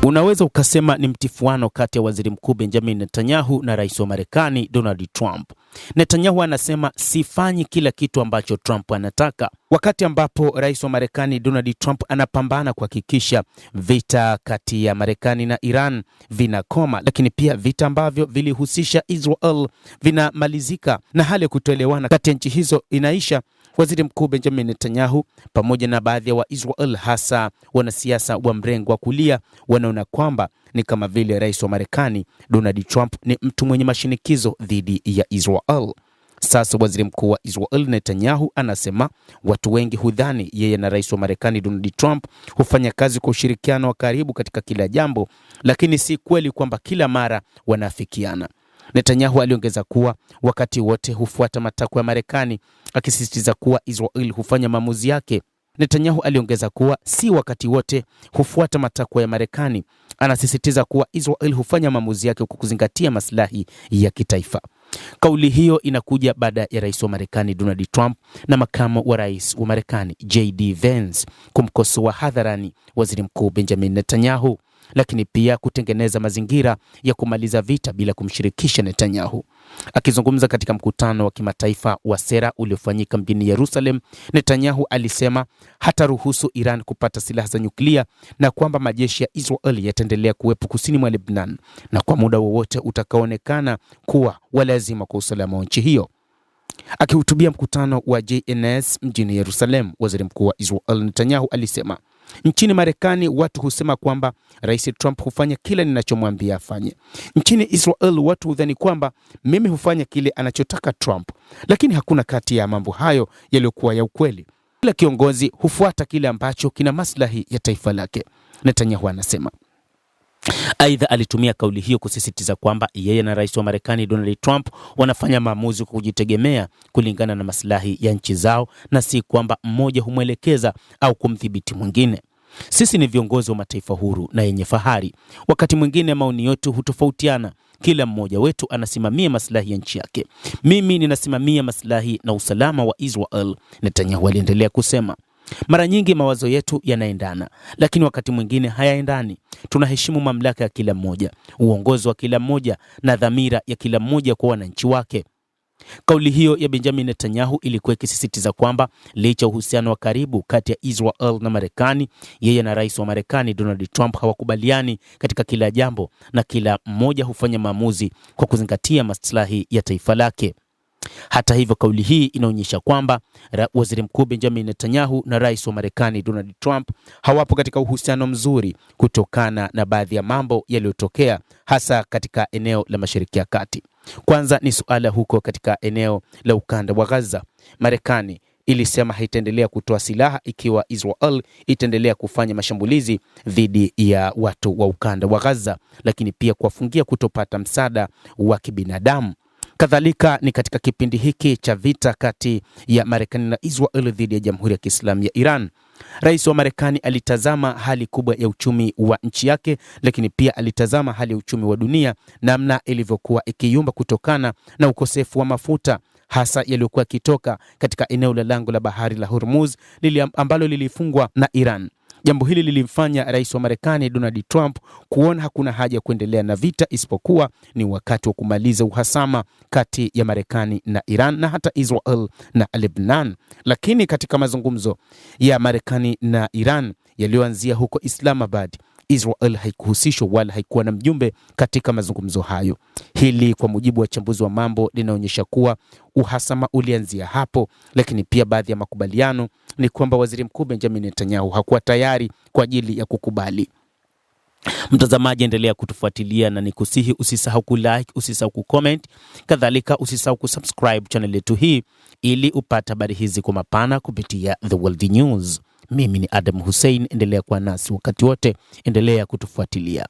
Unaweza ukasema ni mtifuano kati ya waziri mkuu Benjamin Netanyahu na rais wa Marekani Donald Trump. Netanyahu anasema sifanyi kila kitu ambacho Trump anataka, wakati ambapo rais wa Marekani Donald Trump anapambana kuhakikisha vita kati ya Marekani na Iran vinakoma, lakini pia vita ambavyo vilihusisha Israel vinamalizika na hali ya kutoelewana kati ya nchi hizo inaisha. Waziri mkuu Benjamin Netanyahu pamoja na baadhi ya Waisrael, hasa wanasiasa wa mrengo wa kulia, wanaona kwamba ni kama vile rais wa Marekani Donald Trump ni mtu mwenye mashinikizo dhidi ya Israel. Sasa waziri mkuu wa Israel Netanyahu anasema watu wengi hudhani yeye na rais wa Marekani Donald Trump hufanya kazi kwa ushirikiano wa karibu katika kila jambo, lakini si kweli kwamba kila mara wanaafikiana. Netanyahu aliongeza kuwa wakati wote hufuata matakwa ya Marekani, akisisitiza kuwa Israel hufanya maamuzi yake. Netanyahu aliongeza kuwa si wakati wote hufuata matakwa ya Marekani, anasisitiza kuwa Israel hufanya maamuzi yake kwa kuzingatia maslahi ya kitaifa. Kauli hiyo inakuja baada ya rais wa Marekani Donald Trump na makamu wa rais wa Marekani JD Vance kumkosoa hadharani waziri mkuu Benjamin Netanyahu, lakini pia kutengeneza mazingira ya kumaliza vita bila kumshirikisha Netanyahu. Akizungumza katika mkutano wa kimataifa wa sera uliofanyika mjini Jerusalem, Netanyahu alisema hataruhusu Iran kupata silaha za nyuklia na kwamba majeshi ya Israel yataendelea kuwepo kusini mwa Lebanon na kwa muda wowote utakaoonekana kuwa lazima kwa usalama wa nchi hiyo. Akihutubia mkutano wa JNS mjini Jerusalem, waziri mkuu wa Israel Netanyahu alisema, nchini Marekani watu husema kwamba rais Trump hufanya kila ninachomwambia afanye. Nchini Israel watu hudhani kwamba mimi hufanya kile anachotaka Trump, lakini hakuna kati ya mambo hayo yaliyokuwa ya ukweli. Kila kiongozi hufuata kile ambacho kina maslahi ya taifa lake, Netanyahu anasema. Aidha, alitumia kauli hiyo kusisitiza kwamba yeye na rais wa Marekani Donald Trump wanafanya maamuzi kwa kujitegemea kulingana na maslahi ya nchi zao na si kwamba mmoja humwelekeza au kumdhibiti mwingine. Sisi ni viongozi wa mataifa huru na yenye fahari. Wakati mwingine maoni yetu hutofautiana. Kila mmoja wetu anasimamia maslahi ya nchi yake. Mimi ninasimamia maslahi na usalama wa Israel, Netanyahu aliendelea kusema. Mara nyingi mawazo yetu yanaendana, lakini wakati mwingine hayaendani. Tunaheshimu mamlaka ya kila mmoja, uongozi wa kila mmoja na dhamira ya kila mmoja kwa wananchi wake. Kauli hiyo ya Benjamin Netanyahu ilikuwa ikisisitiza kwamba licha uhusiano wa karibu kati ya Israel na Marekani, yeye na rais wa Marekani Donald Trump hawakubaliani katika kila jambo na kila mmoja hufanya maamuzi kwa kuzingatia maslahi ya taifa lake. Hata hivyo, kauli hii inaonyesha kwamba waziri mkuu Benjamin Netanyahu na rais wa Marekani Donald Trump hawapo katika uhusiano mzuri kutokana na baadhi ya mambo yaliyotokea hasa katika eneo la Mashariki ya Kati. Kwanza ni suala huko katika eneo la ukanda wa Gaza. Marekani ilisema haitaendelea kutoa silaha ikiwa Israel itaendelea kufanya mashambulizi dhidi ya watu wa ukanda wa Gaza, lakini pia kuwafungia kutopata msaada wa kibinadamu. Kadhalika ni katika kipindi hiki cha vita kati ya Marekani na Israel dhidi ya Jamhuri ya Kiislamu ya Iran. Rais wa Marekani alitazama hali kubwa ya uchumi wa nchi yake, lakini pia alitazama hali ya uchumi wa dunia namna ilivyokuwa ikiyumba kutokana na ukosefu wa mafuta hasa yaliyokuwa kitoka katika eneo la lango la bahari la Hormuz ambalo lilifungwa na Iran. Jambo hili lilimfanya rais wa Marekani Donald Trump kuona hakuna haja ya kuendelea na vita isipokuwa ni wakati wa kumaliza uhasama kati ya Marekani na Iran na hata Israel na Lebanon. Lakini katika mazungumzo ya Marekani na Iran yaliyoanzia huko Islamabad, Israel haikuhusishwa wala haikuwa na mjumbe katika mazungumzo hayo. Hili kwa mujibu wa wachambuzi wa mambo linaonyesha kuwa uhasama ulianzia hapo, lakini pia baadhi ya makubaliano ni kwamba waziri mkuu Benjamin Netanyahu hakuwa tayari kwa ajili ya kukubali. Mtazamaji, endelea kutufuatilia na nikusihi usisahau kulike, usisahau kucomment, kadhalika usisahau kusubscribe channel yetu hii ili upate habari hizi kwa mapana kupitia The World News. Mimi ni Adam Hussein, endelea kuwa nasi wakati wote, endelea kutufuatilia.